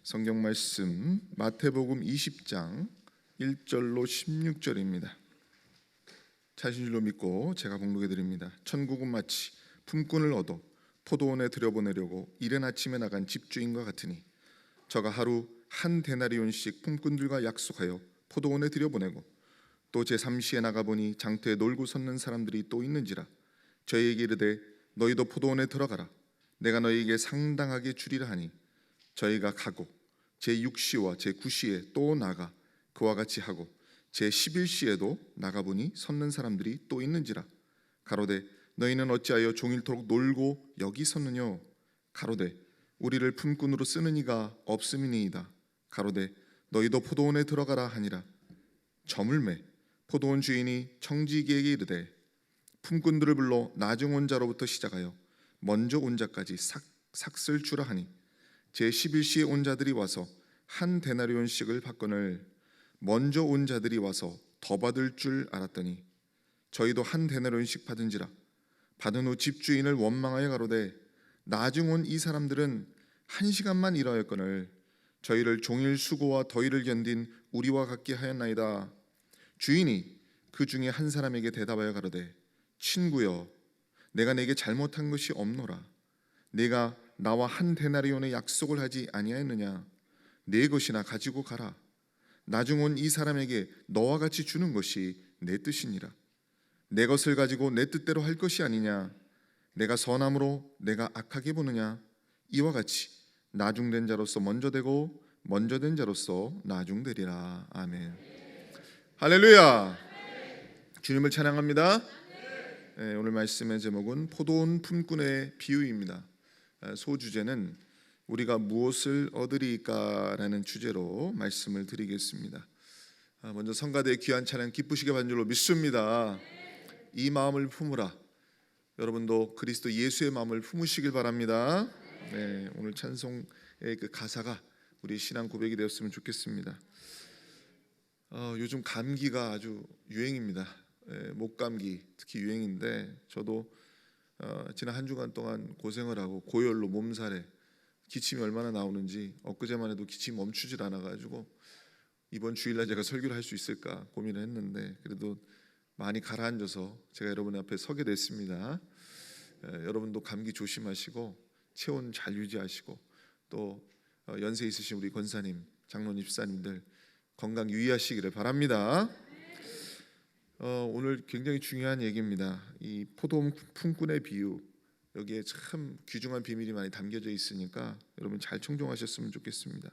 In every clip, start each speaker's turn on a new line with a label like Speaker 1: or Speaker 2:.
Speaker 1: 성경 말씀 마태복음 20장 1절로 16절입니다. 찾으신 줄로 믿고 제가 봉독해 드립니다. 천국은 마치 품꾼을 얻어 포도원에 들여보내려고 이른 아침에 나간 집주인과 같으니 저가 하루 한 데나리온씩 품꾼들과 약속하여 포도원에 들여보내고 또 제3시에 나가보니 장터에 놀고 섰는 사람들이 또 있는지라 저희에게 이르되 너희도 포도원에 들어가라 내가 너희에게 상당하게 주리라 하니 저희가 가고 제6시와 제9시에 또 나가 그와 같이 하고 제11시에도 나가보니 섰는 사람들이 또 있는지라 가로되 너희는 어찌하여 종일토록 놀고 여기 섰느뇨 가로되 우리를 품꾼으로 쓰는 이가 없음이니이다 가로되 너희도 포도원에 들어가라 하니라 저물매 포도원 주인이 청지기에게 이르되 품꾼들을 불러 나중 온 자로부터 시작하여 먼저 온 자까지 삭슬 주라 하니 제11시에 온 자들이 와서 한 데나리온씩을 받거늘 먼저 온 자들이 와서 더 받을 줄 알았더니 저희도 한 데나리온씩 받은지라 받은 후 집주인을 원망하여 가로되 나중 온 이 사람들은 1시간만 일하였거늘 저희를 종일 수고와 더위를 견딘 우리와 같게 하였나이다. 주인이 그 중에 한 사람에게 대답하여 가로되 친구여 내가 내게 잘못한 것이 없노라 내가 나와 한 데나리온의 약속을 하지 아니하였느냐 네 것이나 가지고 가라 나중 온 이 사람에게 너와 같이 주는 것이 내 뜻이니라 내 것을 가지고 내 뜻대로 할 것이 아니냐 내가 선함으로 내가 악하게 보느냐 이와 같이 나중된 자로서 먼저 되고 먼저 된 자로서 나중되리라. 아멘. 할렐루야. 주님을 찬양합니다. 네, 오늘 말씀의 제목은 포도원 품꾼의 비유입니다. 소주제는 우리가 무엇을 얻으리까라는 주제로 말씀을 드리겠습니다. 먼저 성가대의 귀한 찬양 기쁘시게 받는 줄로 믿습니다. 이 마음을 품으라. 여러분도 그리스도 예수의 마음을 품으시길 바랍니다. 네, 오늘 찬송의 그 가사가 우리 신앙 고백이 되었으면 좋겠습니다. 요즘 감기가 아주 유행입니다. 목감기 특히 유행인데 저도 지난 한 주간 동안 고생을 하고 고열로 몸살에 기침이 얼마나 나오는지 엊그제만 해도 기침이 멈추질 않아가지고 이번 주일날 제가 설교를 할 수 있을까 고민을 했는데 그래도 많이 가라앉아서 제가 여러분 앞에 서게 됐습니다. 여러분도 감기 조심하시고 체온 잘 유지하시고 또 연세 있으신 우리 권사님, 장로님, 집사님들 건강 유의하시기를 바랍니다. 오늘 굉장히 중요한 얘기입니다. 이 포도원 품꾼의 비유 여기에 참 귀중한 비밀이 많이 담겨져 있으니까 여러분 잘 청종하셨으면 좋겠습니다.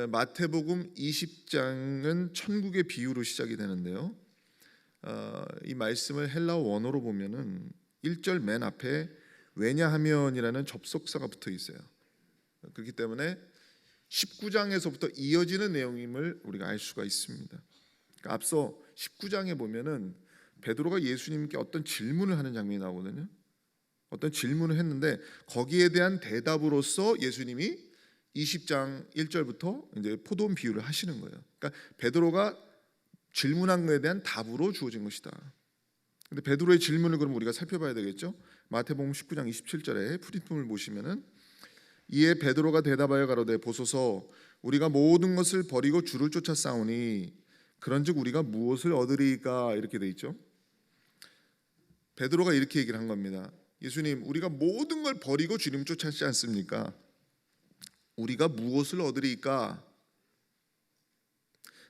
Speaker 1: 마태복음 20장은 천국의 비유로 시작이 되는데요. 이 말씀을 헬라어 원어로 보면은 1절 맨 앞에 왜냐하면이라는 접속사가 붙어 있어요. 그렇기 때문에 19장에서부터 이어지는 내용임을 우리가 알 수가 있습니다. 그러니까 앞서 19장에 보면은 베드로가 예수님께 어떤 질문을 하는 장면이 나오거든요. 어떤 질문을 했는데 거기에 대한 대답으로서 예수님이 20장 1절부터 이제 포도원 비유를 하시는 거예요. 그러니까 베드로가 질문한 것에 대한 답으로 주어진 것이다. 근데 베드로의 질문을 그럼 우리가 살펴봐야 되겠죠? 마태복음 19장 27절에 풀이품을 보시면은 이에 베드로가 대답하여 가로되 보소서 우리가 모든 것을 버리고 주를 쫓아 싸우니 그런즉 우리가 무엇을 얻으리까 이렇게 돼 있죠. 베드로가 이렇게 얘기를 한 겁니다. 예수님 우리가 모든 걸 버리고 주님 쫓았지 않습니까? 우리가 무엇을 얻으리까?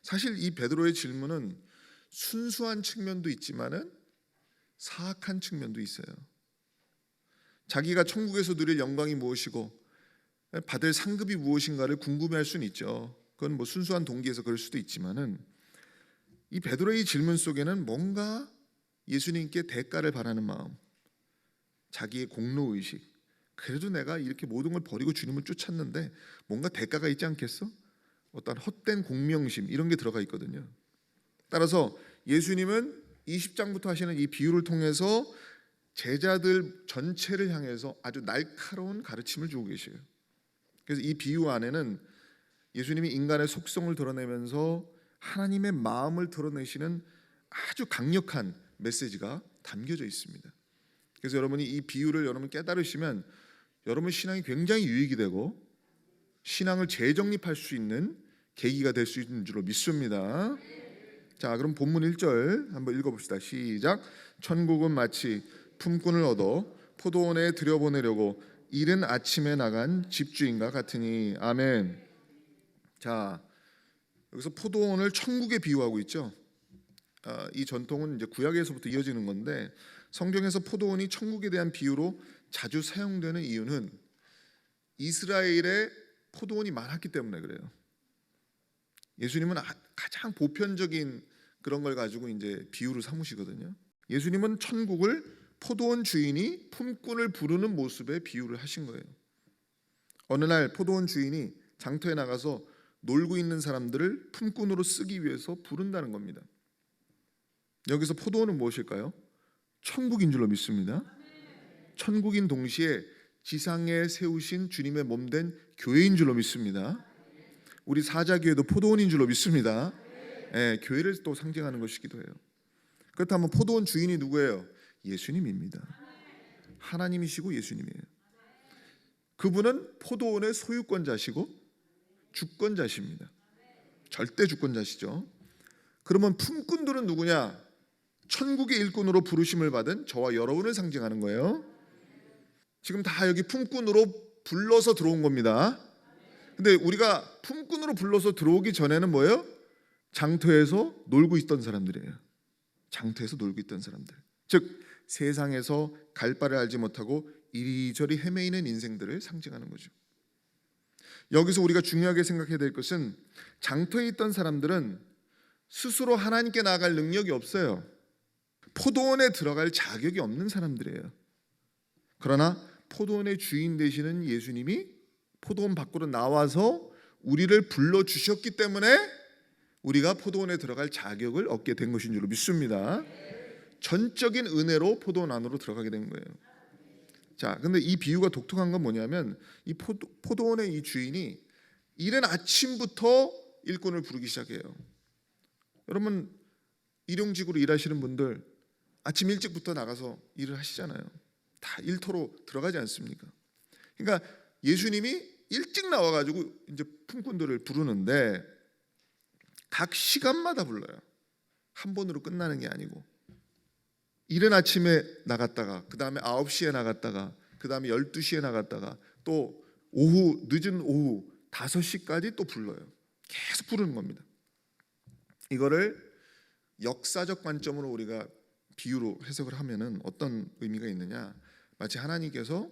Speaker 1: 사실 이 베드로의 질문은 순수한 측면도 있지만은 사악한 측면도 있어요. 자기가 천국에서 누릴 영광이 무엇이고 받을 상급이 무엇인가를 궁금해할 수는 있죠. 그건 뭐 순수한 동기에서 그럴 수도 있지만은 이 베드로의 질문 속에는 뭔가 예수님께 대가를 바라는 마음, 자기의 공로 의식. 그래도 내가 이렇게 모든 걸 버리고 주님을 쫓았는데 뭔가 대가가 있지 않겠어? 어떤 헛된 공명심 이런 게 들어가 있거든요. 따라서 예수님은 20장부터 하시는 이 비유를 통해서 제자들 전체를 향해서 아주 날카로운 가르침을 주고 계셔요. 그래서 이 비유 안에는 예수님이 인간의 속성을 드러내면서 하나님의 마음을 드러내시는 아주 강력한 메시지가 담겨져 있습니다. 그래서 여러분이 이 비유를 여러분 깨달으시면 여러분 신앙이 굉장히 유익이 되고 신앙을 재정립할 수 있는 계기가 될 수 있는 줄로 믿습니다. 자, 그럼 본문 1절 한번 읽어봅시다. 시작. 천국은 마치 품꾼을 얻어 포도원에 들여보내려고 이른 아침에 나간 집주인과 같으니. 아멘. 자, 여기서 포도원을 천국에 비유하고 있죠. 이 전통은 이제 구약에서부터 이어지는 건데, 성경에서 포도원이 천국에 대한 비유로 자주 사용되는 이유는 이스라엘에 포도원이 많았기 때문에 그래요. 예수님은 가장 보편적인 그런 걸 가지고 이제 비유를 삼으시거든요. 예수님은 천국을 포도원 주인이 품꾼을 부르는 모습에 비유를 하신 거예요. 어느 날 포도원 주인이 장터에 나가서 놀고 있는 사람들을 품꾼으로 쓰기 위해서 부른다는 겁니다. 여기서 포도원은 무엇일까요? 천국인 줄로 믿습니다. 천국인 동시에 지상에 세우신 주님의 몸된 교회인 줄로 믿습니다. 우리 사자교회도 포도원인 줄로 믿습니다. 교회를 또 상징하는 것이기도 해요. 그렇다면 포도원 주인이 누구예요? 예수님입니다. 하나님이시고 예수님이에요. 그분은 포도원의 소유권자시고 주권자십니다. 절대 주권자시죠. 그러면 품꾼들은 누구냐? 천국의 일꾼으로 부르심을 받은 저와 여러분을 상징하는 거예요. 지금 다 여기 품꾼으로 불러서 들어온 겁니다. 근데 우리가 품꾼으로 불러서 들어오기 전에는 뭐예요? 장터에서 놀고 있던 사람들이에요. 장터에서 놀고 있던 사람들. 즉 세상에서 갈 바를 알지 못하고 이리저리 헤매이는 인생들을 상징하는 거죠. 여기서 우리가 중요하게 생각해야 될 것은 장터에 있던 사람들은 스스로 하나님께 나아갈 능력이 없어요. 포도원에 들어갈 자격이 없는 사람들이에요. 그러나 포도원의 주인 되시는 예수님이 포도원 밖으로 나와서 우리를 불러주셨기 때문에 우리가 포도원에 들어갈 자격을 얻게 된 것인 줄로 믿습니다. 전적인 은혜로 포도원 안으로 들어가게 된 거예요. 자, 근데 이 비유가 독특한 건 뭐냐면 이 포도원의 이 주인이 이른 아침부터 일꾼을 부르기 시작해요. 여러분 일용직으로 일하시는 분들 아침 일찍부터 나가서 일을 하시잖아요. 다 일터로 들어가지 않습니까? 그러니까 예수님이 일찍 나와가지고 이제 품꾼들을 부르는데 각 시간마다 불러요. 한 번으로 끝나는 게 아니고 이른 아침에 나갔다가 그 다음에 9시에 나갔다가 그 다음에 12시에 나갔다가 또 늦은 오후 5시까지 또 불러요. 계속 부르는 겁니다. 이거를 역사적 관점으로 우리가 비유로 해석을 하면은 어떤 의미가 있느냐? 마치 하나님께서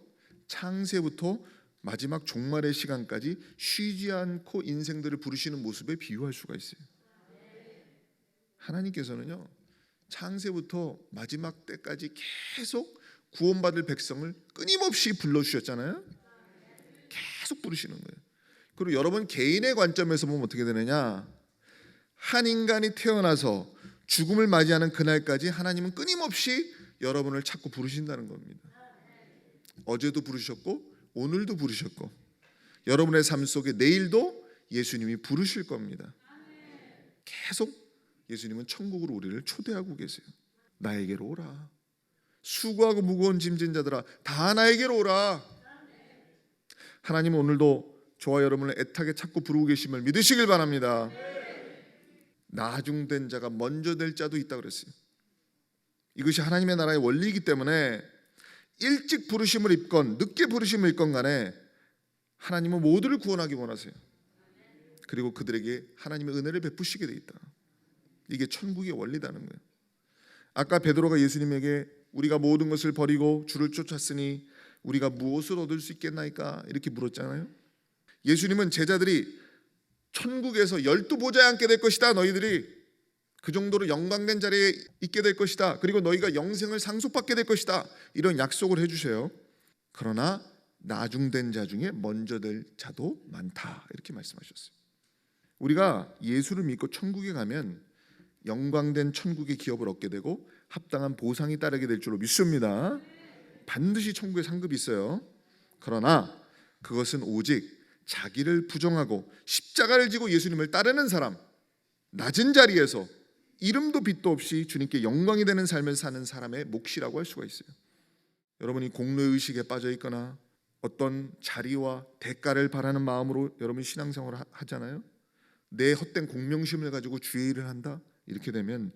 Speaker 1: 창세부터 마지막 종말의 시간까지 쉬지 않고 인생들을 부르시는 모습에 비유할 수가 있어요. 하나님께서는요 창세부터 마지막 때까지 계속 구원받을 백성을 끊임없이 불러주셨잖아요. 계속 부르시는 거예요. 그리고 여러분 개인의 관점에서 보면 어떻게 되느냐? 한 인간이 태어나서 죽음을 맞이하는 그날까지 하나님은 끊임없이 여러분을 찾고 부르신다는 겁니다. 어제도 부르셨고 오늘도 부르셨고 여러분의 삶 속에 내일도 예수님이 부르실 겁니다. 계속 예수님은 천국으로 우리를 초대하고 계세요. 나에게로 오라. 수고하고 무거운 짐진 자들아 다 나에게로 오라. 하나님은 오늘도 저와 여러분을 애타게 찾고 부르고 계심을 믿으시길 바랍니다. 나중된 자가 먼저 될 자도 있다 그랬어요. 이것이 하나님의 나라의 원리이기 때문에 일찍 부르심을 입건 늦게 부르심을 입건 간에 하나님은 모두를 구원하기 원하세요. 그리고 그들에게 하나님의 은혜를 베푸시게 돼 있다. 이게 천국의 원리라는 거예요. 아까 베드로가 예수님에게 우리가 모든 것을 버리고 주를 쫓았으니 우리가 무엇을 얻을 수 있겠나이까 이렇게 물었잖아요. 예수님은 제자들이 천국에서 12보좌에 앉게 될 것이다. 너희들이 그 정도로 영광된 자리에 있게 될 것이다. 그리고 너희가 영생을 상속받게 될 것이다. 이런 약속을 해주세요. 그러나 나중된 자 중에 먼저 될 자도 많다. 이렇게 말씀하셨어요. 우리가 예수를 믿고 천국에 가면 영광된 천국의 기업을 얻게 되고 합당한 보상이 따르게 될 줄로 믿습니다. 반드시 천국에 상급이 있어요. 그러나 그것은 오직 자기를 부정하고 십자가를 지고 예수님을 따르는 사람, 낮은 자리에서 이름도 빛도 없이 주님께 영광이 되는 삶을 사는 사람의 몫이라고 할 수가 있어요. 여러분이 공로의식에 빠져 있거나 어떤 자리와 대가를 바라는 마음으로 여러분 신앙생활을 하잖아요. 내 헛된 공명심을 가지고 주의 일을 한다. 이렇게 되면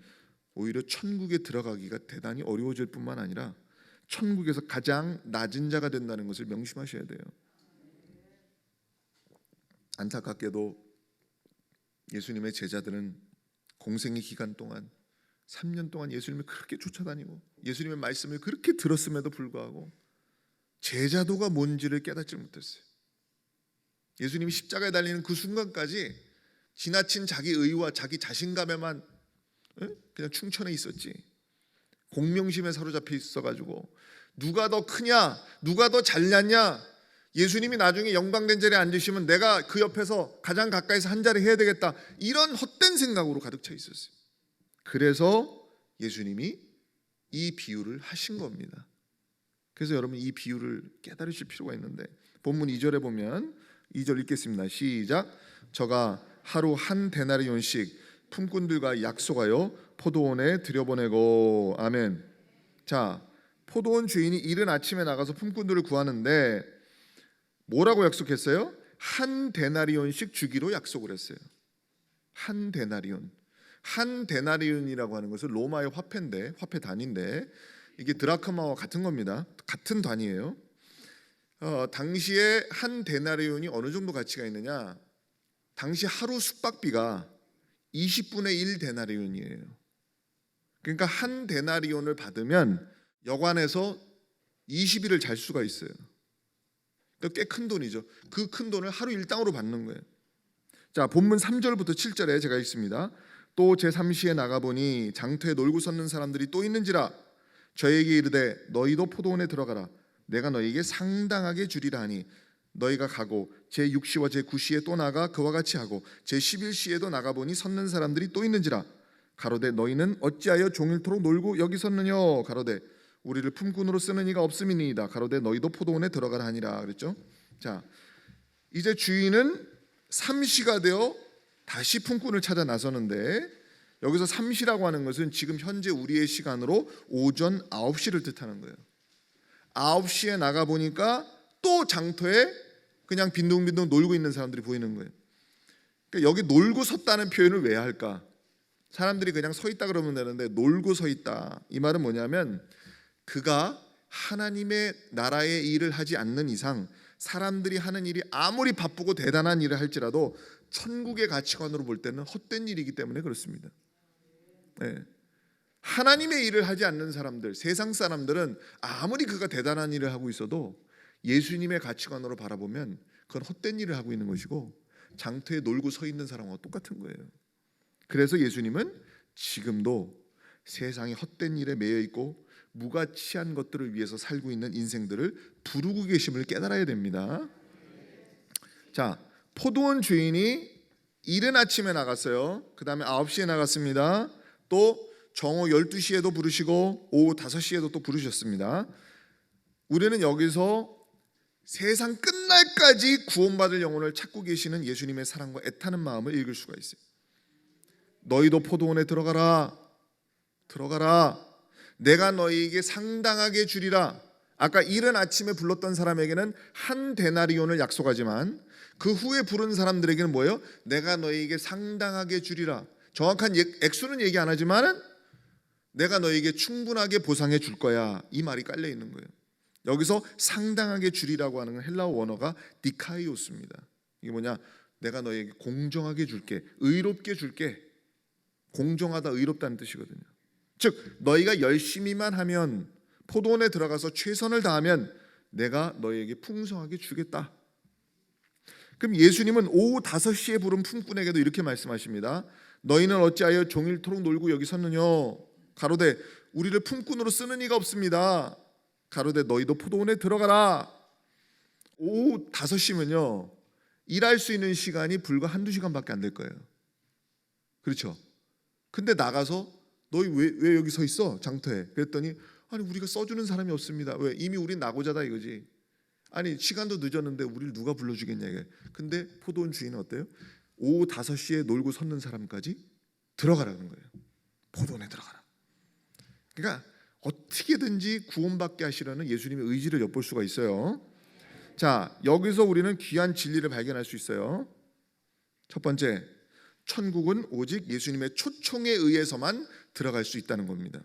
Speaker 1: 오히려 천국에 들어가기가 대단히 어려워질 뿐만 아니라 천국에서 가장 낮은 자가 된다는 것을 명심하셔야 돼요. 안타깝게도 예수님의 제자들은 공생의 기간 동안 3년 동안 예수님을 그렇게 쫓아다니고 예수님의 말씀을 그렇게 들었음에도 불구하고 제자도가 뭔지를 깨닫지 못했어요. 예수님이 십자가에 달리는 그 순간까지 지나친 자기 의와 자기 자신감에만 그냥 충천해 있었지. 공명심에 사로잡혀 있어가지고 누가 더 크냐, 누가 더 잘났냐, 예수님이 나중에 영광된 자리에 앉으시면 내가 그 옆에서 가장 가까이서 한 자리 해야 되겠다, 이런 헛된 생각으로 가득 차 있었어요. 그래서 예수님이 이 비유를 하신 겁니다. 그래서 여러분 이 비유를 깨달으실 필요가 있는데 본문 2절에 보면 2절 읽겠습니다. 시작. 저가 하루 한 데나리온씩 품꾼들과 약속하여 포도원에 들여보내고. 아멘. 자, 포도원 주인이 이른 아침에 나가서 품꾼들을 구하는데 뭐라고 약속했어요? 한 데나리온씩 주기로 약속을 했어요. 한 데나리온. 한 데나리온이라고 하는 것은 로마의 화폐인데, 화폐 단위인데 이게 드라크마와 같은 겁니다. 같은 단위예요. 당시에 한 데나리온이 어느 정도 가치가 있느냐? 당시 하루 숙박비가 20분의 1 데나리온이에요. 그러니까 한 데나리온을 받으면 여관에서 20일을 잘 수가 있어요. 꽤 큰 돈이죠. 그 큰 돈을 하루 일당으로 받는 거예요. 자, 본문 3절부터 7절에 제가 읽습니다. 또 제3시에 나가보니 장터에 놀고 섰는 사람들이 또 있는지라 저에게 이르되 너희도 포도원에 들어가라. 내가 너희에게 상당하게 주리라 하니 너희가 가고 제6시와 제9시에 또 나가 그와 같이 하고 제11시에도 나가보니 섰는 사람들이 또 있는지라. 가로되 너희는 어찌하여 종일토록 놀고 여기 섰느냐. 가로되 우리를 품꾼으로 쓰는 이가 없음이니이다. 가로되 너희도 포도원에 들어가라 하니라. 그랬죠. 자, 이제 주인은 삼시가 되어 다시 품꾼을 찾아 나서는데 여기서 삼시라고 하는 것은 지금 현재 우리의 시간으로 오전 9시를 뜻하는 거예요. 9시에 나가보니까 또 장터에 그냥 빈둥빈둥 놀고 있는 사람들이 보이는 거예요. 그러니까 여기 놀고 섰다는 표현을 왜 할까? 사람들이 그냥 서 있다 그러면 되는데 놀고 서 있다, 이 말은 뭐냐면 그가 하나님의 나라의 일을 하지 않는 이상 사람들이 하는 일이 아무리 바쁘고 대단한 일을 할지라도 천국의 가치관으로 볼 때는 헛된 일이기 때문에 그렇습니다. 네. 하나님의 일을 하지 않는 사람들, 세상 사람들은 아무리 그가 대단한 일을 하고 있어도 예수님의 가치관으로 바라보면 그건 헛된 일을 하고 있는 것이고 장터에 놀고 서 있는 사람과 똑같은 거예요. 그래서 예수님은 지금도 세상이 헛된 일에 매여 있고 무가치한 것들을 위해서 살고 있는 인생들을 부르고 계심을 깨달아야 됩니다. 자, 포도원 주인이 이른 아침에 나갔어요. 그 다음에 9시에 나갔습니다. 또 정오 12시에도 부르시고 오후 5시에도 또 부르셨습니다. 우리는 여기서 세상 끝날까지 구원받을 영혼을 찾고 계시는 예수님의 사랑과 애타는 마음을 읽을 수가 있어요. 너희도 포도원에 들어가라. 들어가라. 내가 너희에게 상당하게 주리라. 아까 이른 아침에 불렀던 사람에게는 한 데나리온을 약속하지만 그 후에 부른 사람들에게는 뭐예요? 내가 너희에게 상당하게 주리라. 정확한 액수는 얘기 안 하지만 내가 너희에게 충분하게 보상해 줄 거야, 이 말이 깔려 있는 거예요. 여기서 상당하게 주리라고 하는 건 헬라어 원어가 디카이오스입니다. 이게 뭐냐? 내가 너희에게 공정하게 줄게, 의롭게 줄게. 공정하다, 의롭다는 뜻이거든요. 즉 너희가 열심히만 하면, 포도원에 들어가서 최선을 다하면 내가 너희에게 풍성하게 주겠다. 그럼 예수님은 오후 5시에 부른 품꾼에게도 이렇게 말씀하십니다. 너희는 어찌하여 종일토록 놀고 여기 섰느냐. 가로되 우리를 품꾼으로 쓰는 이가 없습니다. 가로되 너희도 포도원에 들어가라. 오후 5시면요 일할 수 있는 시간이 불과 한두 시간밖에 안 될 거예요. 그렇죠? 근데 나가서 너희 왜 여기 서 있어? 장터에. 그랬더니 아니 우리가 써주는 사람이 없습니다. 왜? 이미 우린 나고자다 이거지. 아니 시간도 늦었는데 우리를 누가 불러주겠냐 이게. 근데 포도원 주인은 어때요? 오후 5시에 놀고 섰는 사람까지 들어가라는 거예요. 포도원에 들어가라. 그러니까 어떻게든지 구원받게 하시라는 예수님의 의지를 엿볼 수가 있어요. 자, 여기서 우리는 귀한 진리를 발견할 수 있어요. 첫 번째, 천국은 오직 예수님의 초청에 의해서만 들어갈 수 있다는 겁니다.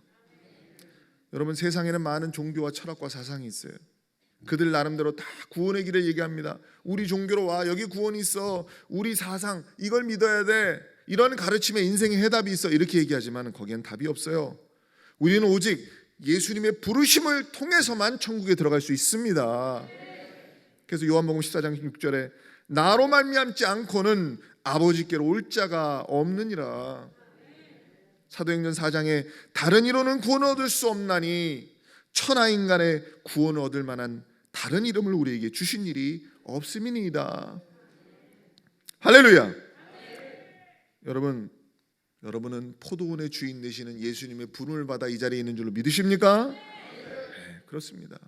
Speaker 1: 여러분, 세상에는 많은 종교와 철학과 사상이 있어요. 그들 나름대로 다 구원의 길을 얘기합니다. 우리 종교로 와, 여기 구원이 있어, 우리 사상 이걸 믿어야 돼, 이런 가르침에 인생의 해답이 있어, 이렇게 얘기하지만 거기엔 답이 없어요. 우리는 오직 예수님의 부르심을 통해서만 천국에 들어갈 수 있습니다. 그래서 요한복음 14장 6절에 나로 말미암지 않고는 아버지께로 올 자가 없느니라. 사도행전 4장에 다른 이로는 구원을 얻을 수 없나니 천하인간의 구원을 얻을 만한 다른 이름을 우리에게 주신 일이 없음이니이다. 할렐루야. 여러분은 포도원의 주인 되시는 예수님의 부름을 받아 이 자리에 있는 줄로 믿으십니까? 네, 그렇습니다.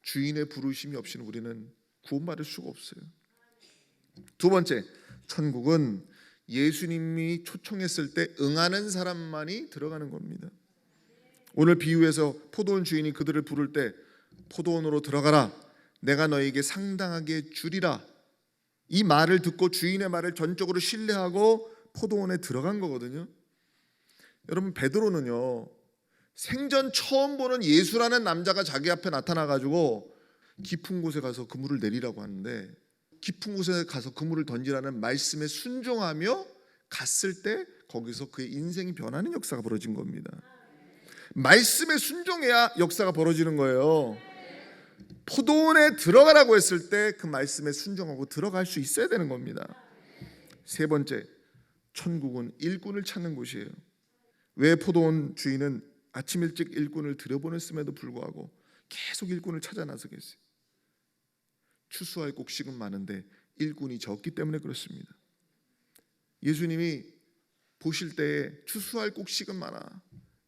Speaker 1: 주인의 부르심이 없이는 우리는 구원받을 수가 없어요. 두 번째, 천국은 예수님이 초청했을 때 응하는 사람만이 들어가는 겁니다. 오늘 비유에서 포도원 주인이 그들을 부를 때 포도원으로 들어가라, 내가 너에게 상당하게 주리라, 이 말을 듣고 주인의 말을 전적으로 신뢰하고 포도원에 들어간 거거든요. 여러분, 베드로는요, 생전 처음 보는 예수라는 남자가 자기 앞에 나타나가지고 깊은 곳에 가서 그물을 내리라고 하는데, 깊은 곳에 가서 그물을 던지라는 말씀에 순종하며 갔을 때 거기서 그의 인생이 변하는 역사가 벌어진 겁니다. 말씀에 순종해야 역사가 벌어지는 거예요. 포도원에 들어가라고 했을 때 그 말씀에 순종하고 들어갈 수 있어야 되는 겁니다. 세 번째, 천국은 일꾼을 찾는 곳이에요. 왜 포도원 주인은 아침 일찍 일꾼을 들여보냈음에도 불구하고 계속 일꾼을 찾아 나서겠어요? 추수할 곡식은 많은데 일꾼이 적기 때문에 그렇습니다. 예수님이 보실 때에 추수할 곡식은 많아,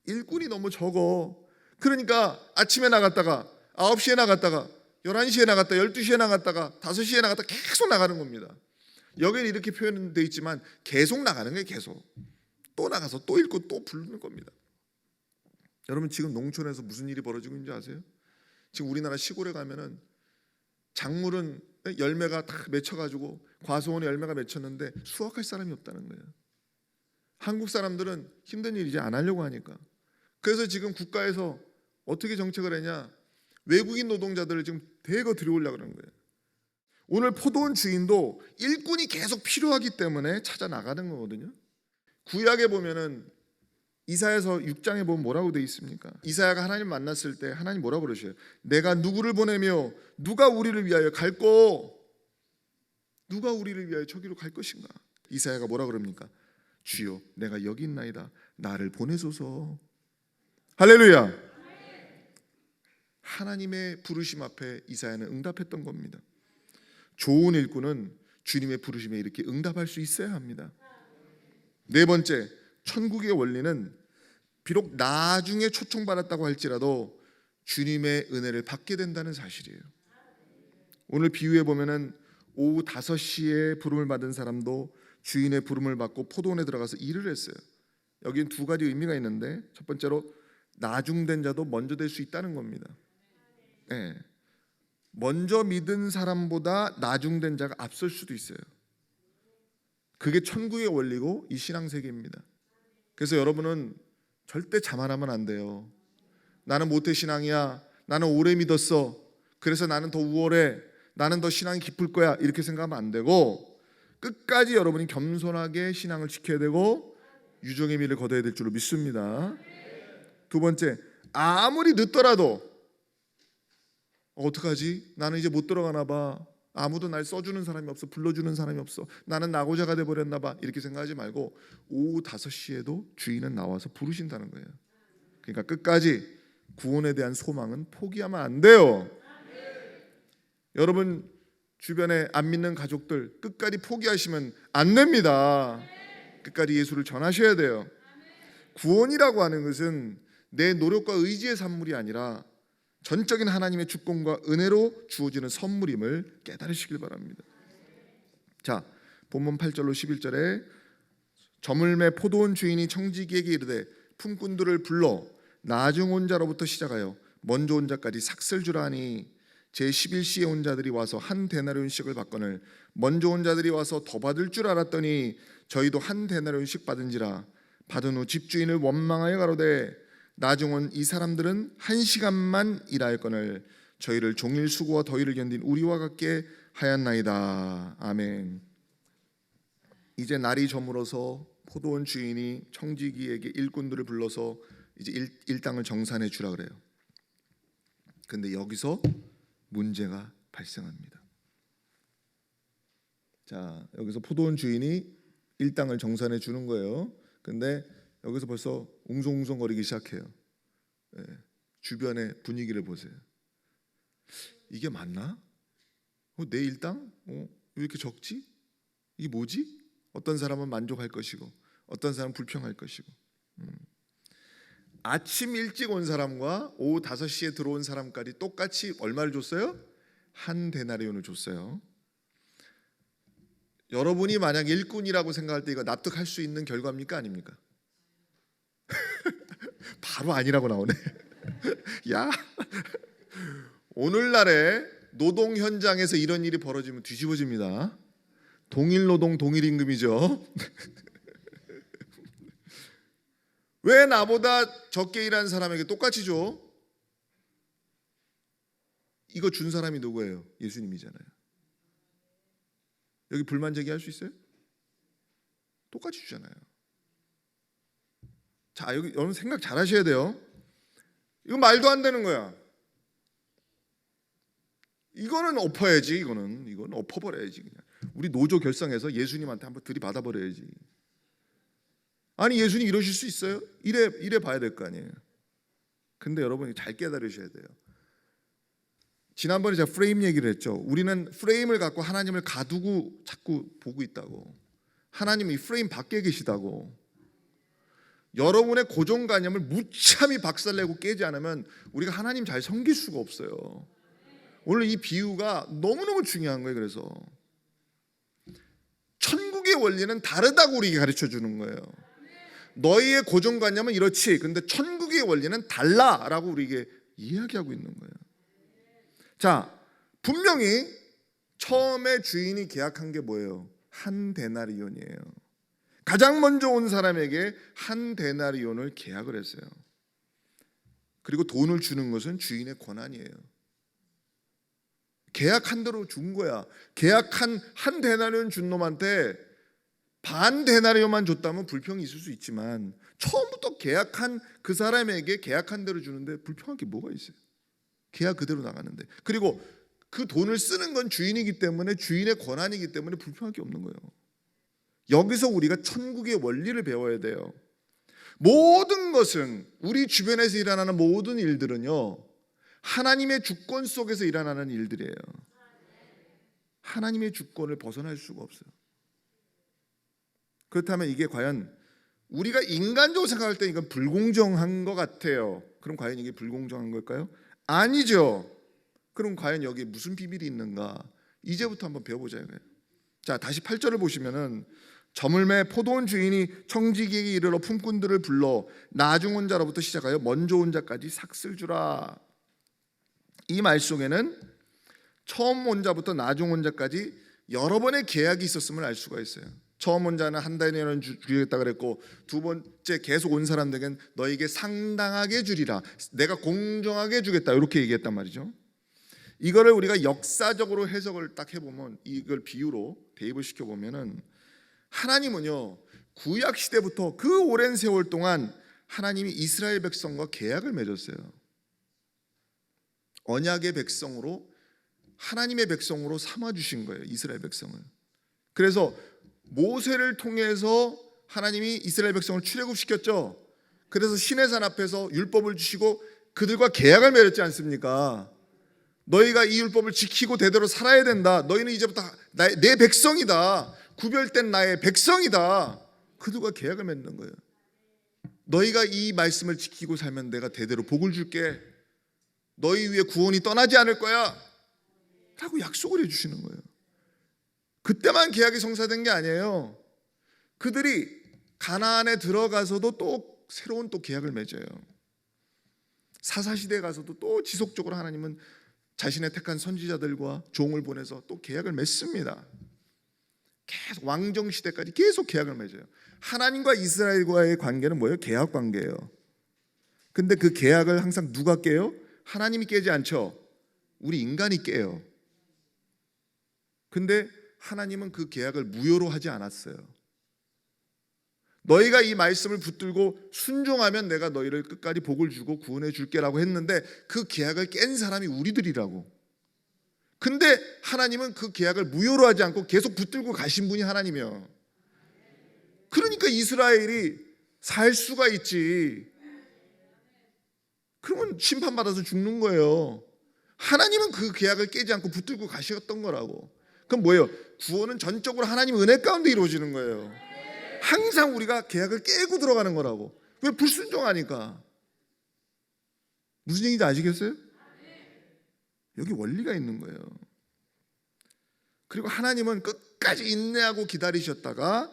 Speaker 1: 일꾼이 너무 적어. 그러니까 아침에 나갔다가 9시에 나갔다가 11시에 나갔다 12시에 나갔다가 5시에 나갔다 계속 나가는 겁니다. 여기는 이렇게 표현되어 있지만 계속 나가는 거예요. 계속 또 나가서 또 읽고 또 부르는 겁니다. 여러분, 지금 농촌에서 무슨 일이 벌어지고 있는지 아세요? 지금 우리나라 시골에 가면은 작물은 열매가 다 맺혀가지고 과수원에 열매가 맺혔는데 수확할 사람이 없다는 거예요. 한국 사람들은 힘든 일 이제 안 하려고 하니까. 그래서 지금 국가에서 어떻게 정책을 했냐, 외국인 노동자들을 지금 대거 들여오려고 그러는 거예요. 오늘 포도원 주인도 일꾼이 계속 필요하기 때문에 찾아 나가는 거거든요. 구약에 보면은 이사야서 6장에 보면 뭐라고 돼 있습니까? 이사야가 하나님 만났을 때 하나님 뭐라고 그러셔요? 내가 누구를 보내며 누가 우리를 위하여 갈고, 누가 우리를 위하여 저기로 갈 것인가? 이사야가 뭐라 그럽니까? 주여, 내가 여기 있나이다, 나를 보내소서. 할렐루야. 하나님의 부르심 앞에 이사야는 응답했던 겁니다. 좋은 일꾼은 주님의 부르심에 이렇게 응답할 수 있어야 합니다. 네 번째, 천국의 원리는 비록 나중에 초청받았다고 할지라도 주님의 은혜를 받게 된다는 사실이에요. 오늘 비유에 보면은 오후 5시에 부름을 받은 사람도 주인의 부름을 받고 포도원에 들어가서 일을 했어요. 여기는 두 가지 의미가 있는데, 첫 번째로 나중된 자도 먼저 될 수 있다는 겁니다. 네. 먼저 믿은 사람보다 나중된 자가 앞설 수도 있어요. 그게 천국의 원리고 이 신앙세계입니다. 그래서 여러분은 절대 자만하면 안 돼요. 나는 모태신앙이야, 나는 오래 믿었어, 그래서 나는 더 우월해, 나는 더 신앙이 깊을 거야, 이렇게 생각하면 안 되고 끝까지 여러분이 겸손하게 신앙을 지켜야 되고 유종의 미를 거둬야 될 줄로 믿습니다. 두 번째, 아무리 늦더라도 어떡하지? 나는 이제 못 들어가나 봐, 아무도 날 써주는 사람이 없어, 불러주는 사람이 없어, 나는 낙오자가 돼버렸나 봐, 이렇게 생각하지 말고 오후 5시에도 주인은 나와서 부르신다는 거예요. 그러니까 끝까지 구원에 대한 소망은 포기하면 안 돼요. 여러분 주변에 안 믿는 가족들 끝까지 포기하시면 안 됩니다. 끝까지 예수를 전하셔야 돼요. 구원이라고 하는 것은 내 노력과 의지의 산물이 아니라 전적인 하나님의 주권과 은혜로 주어지는 선물임을 깨달으시길 바랍니다. 자, 본문 8절로 11절에 저물매 포도원 주인이 청지기에게 이르되 품꾼들을 불러 나중 온 자로부터 시작하여 먼저 온 자까지 삭슬 주라 하니 제11시에 온 자들이 와서 한 데나리온씩을 받거늘 먼저 온 자들이 와서 더 받을 줄 알았더니 저희도 한 데나리온씩 받은지라. 받은 후 집주인을 원망하여 가로되 나중 온 이 사람들은 1시간만 일하였거늘 저희를 종일 수고와 더위를 견딘 우리와 같게 하였나이다. 아멘. 이제 날이 저물어서 포도원 주인이 청지기에게 일꾼들을 불러서 이제 일당을 정산해 주라 그래요. 근데 여기서 문제가 발생합니다. 자, 여기서 포도원 주인이 일당을 정산해 주는 거예요. 근데 여기서 벌써 웅성웅성거리기 시작해요. 예, 주변의 분위기를 보세요. 이게 맞나? 내 일당? 왜 이렇게 적지? 이게 뭐지? 어떤 사람은 만족할 것이고 어떤 사람은 불평할 것이고. 아침 일찍 온 사람과 오후 5시에 들어온 사람까지 똑같이 얼마를 줬어요? 한 데나리온을 줬어요. 여러분이 만약 일꾼이라고 생각할 때 이거 납득할 수 있는 결과입니까? 아닙니까? 바로 아니라고 나오네. 야, 오늘날에 노동 현장에서 이런 일이 벌어지면 뒤집어집니다. 동일 노동 동일 임금이죠. 왜 나보다 적게 일하는 사람에게 똑같이 줘? 이거 준 사람이 누구예요? 예수님이잖아요. 여기 불만 제기할 수 있어요? 똑같이 주잖아요. 자, 여기 여러분 생각 잘 하셔야 돼요. 이거 말도 안 되는 거야. 이거는 엎어야지. 이거는 엎어버려야지. 그냥 우리 노조 결성해서 예수님한테 한번 들이받아 버려야지. 아니, 예수님 이러실 수 있어요? 이래 봐야 될 거 아니에요. 근데 여러분이 잘 깨달으셔야 돼요. 지난번에 제가 프레임 얘기를 했죠. 우리는 프레임을 갖고 하나님을 가두고 자꾸 보고 있다고. 하나님이 이 프레임 밖에 계시다고. 여러분의 고정관념을 무참히 박살내고 깨지 않으면 우리가 하나님 잘 섬길 수가 없어요. 오늘 이 비유가 너무너무 중요한 거예요. 그래서 천국의 원리는 다르다고 우리에게 가르쳐주는 거예요. 너희의 고정관념은 이렇지, 근데 천국의 원리는 달라라고 우리에게 이야기하고 있는 거예요. 자, 분명히 처음에 주인이 계약한 게 뭐예요? 한 데나리온이에요. 가장 먼저 온 사람에게 한 데나리온을 계약을 했어요. 그리고 돈을 주는 것은 주인의 권한이에요. 계약한 대로 준 거야. 계약한 한 데나리온 준 놈한테 반 데나리온만 줬다면 불평이 있을 수 있지만 처음부터 계약한 그 사람에게 계약한 대로 주는데 불평할 게 뭐가 있어요? 계약 그대로 나가는데. 그리고 그 돈을 쓰는 건 주인이기 때문에 주인의 권한이기 때문에 불평할 게 없는 거예요. 여기서 우리가 천국의 원리를 배워야 돼요. 모든 것은, 우리 주변에서 일어나는 모든 일들은요, 하나님의 주권 속에서 일어나는 일들이에요. 하나님의 주권을 벗어날 수가 없어요. 그렇다면 이게 과연 우리가 인간적으로 생각할 때 이건 불공정한 것 같아요. 그럼 과연 이게 불공정한 걸까요? 아니죠. 그럼 과연 여기에 무슨 비밀이 있는가? 이제부터 한번 배워보자요. 자, 다시 8절을 보시면은 저물매 포도원 주인이 청지기에게 이르러 품꾼들을 불러 나중 온 자로부터 시작하여 먼저 온 자까지 삭슬 주라. 이 말 속에는 처음 온 자부터 나중 온 자까지 여러 번의 계약이 있었음을 알 수가 있어요. 처음 온 자는 한 달이나 주겠다 그랬고, 두 번째 계속 온 사람들에겐 너에게 상당하게 주리라, 내가 공정하게 주겠다, 이렇게 얘기했단 말이죠. 이거를 우리가 역사적으로 해석을 딱 해보면, 이걸 비유로 대입을 시켜보면은 하나님은요, 구약 시대부터 그 오랜 세월 동안 하나님이 이스라엘 백성과 계약을 맺었어요. 언약의 백성으로, 하나님의 백성으로 삼아주신 거예요, 이스라엘 백성을. 그래서 모세를 통해서 하나님이 이스라엘 백성을 출애굽시켰죠. 그래서 시내산 앞에서 율법을 주시고 그들과 계약을 맺었지 않습니까? 너희가 이 율법을 지키고 대대로 살아야 된다. 너희는 이제부터 내 백성이다. 구별된 나의 백성이다. 그들과 계약을 맺는 거예요. 너희가 이 말씀을 지키고 살면 내가 대대로 복을 줄게. 너희 위에 구원이 떠나지 않을 거야 라고 약속을 해주시는 거예요. 그때만 계약이 성사된 게 아니에요. 그들이 가나안에 들어가서도 또 새로운 또 계약을 맺어요. 사사시대에 가서도 또 지속적으로 하나님은 자신의 택한 선지자들과 종을 보내서 또 계약을 맺습니다. 계속 왕정 시대까지 계속 계약을 맺어요. 하나님과 이스라엘과의 관계는 뭐예요? 계약 관계예요. 근데 그 계약을 항상 누가 깨요? 하나님이 깨지 않죠. 우리 인간이 깨요. 근데 하나님은 그 계약을 무효로 하지 않았어요. 너희가 이 말씀을 붙들고 순종하면 내가 너희를 끝까지 복을 주고 구원해 줄게라고 했는데 그 계약을 깬 사람이 우리들이라고. 근데 하나님은 그 계약을 무효로 하지 않고 계속 붙들고 가신 분이 하나님이에요. 그러니까 이스라엘이 살 수가 있지. 그러면 심판받아서 죽는 거예요. 하나님은 그 계약을 깨지 않고 붙들고 가셨던 거라고. 그럼 뭐예요? 구원은 전적으로 하나님 은혜 가운데 이루어지는 거예요. 항상 우리가 계약을 깨고 들어가는 거라고. 왜? 불순종하니까. 무슨 얘기인지 아시겠어요? 여기 원리가 있는 거예요. 그리고 하나님은 끝까지 인내하고 기다리셨다가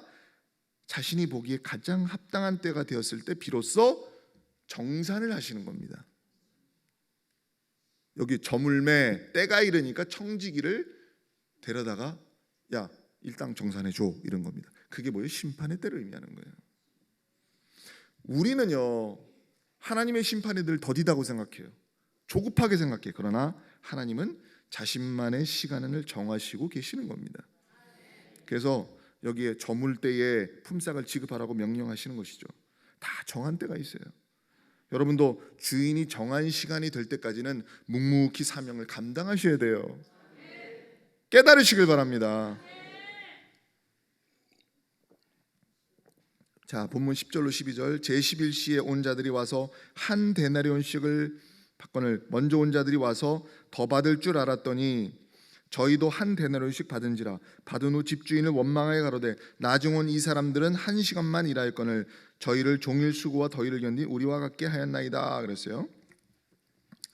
Speaker 1: 자신이 보기에 가장 합당한 때가 되었을 때 비로소 정산을 하시는 겁니다. 여기 저물매 때가 이르니까 청지기를 데려다가 야 일당 정산해 줘 이런 겁니다. 그게 뭐예요? 심판의 때를 의미하는 거예요. 우리는요 하나님의 심판이 늘 더디다고 생각해요. 조급하게 생각해요. 그러나 하나님은 자신만의 시간을 정하시고 계시는 겁니다. 그래서 여기에 저물 때에 품삯을 지급하라고 명령하시는 것이죠. 다 정한 때가 있어요. 여러분도 주인이 정한 시간이 될 때까지는 묵묵히 사명을 감당하셔야 돼요. 깨달으시길 바랍니다. 자, 본문 10절로 12절. 제11시에 온 자들이 와서 한 데나리온씩을 받거늘 먼저 온 자들이 와서 더 받을 줄 알았더니 저희도 한 데나리온씩 받은지라. 받은 후 집주인을 원망하여 가로되 나중 온 이 사람들은 한 시간만 일하였거늘 저희를 종일 수고와 더위를 견디 우리와 같게 하였나이다 그랬어요.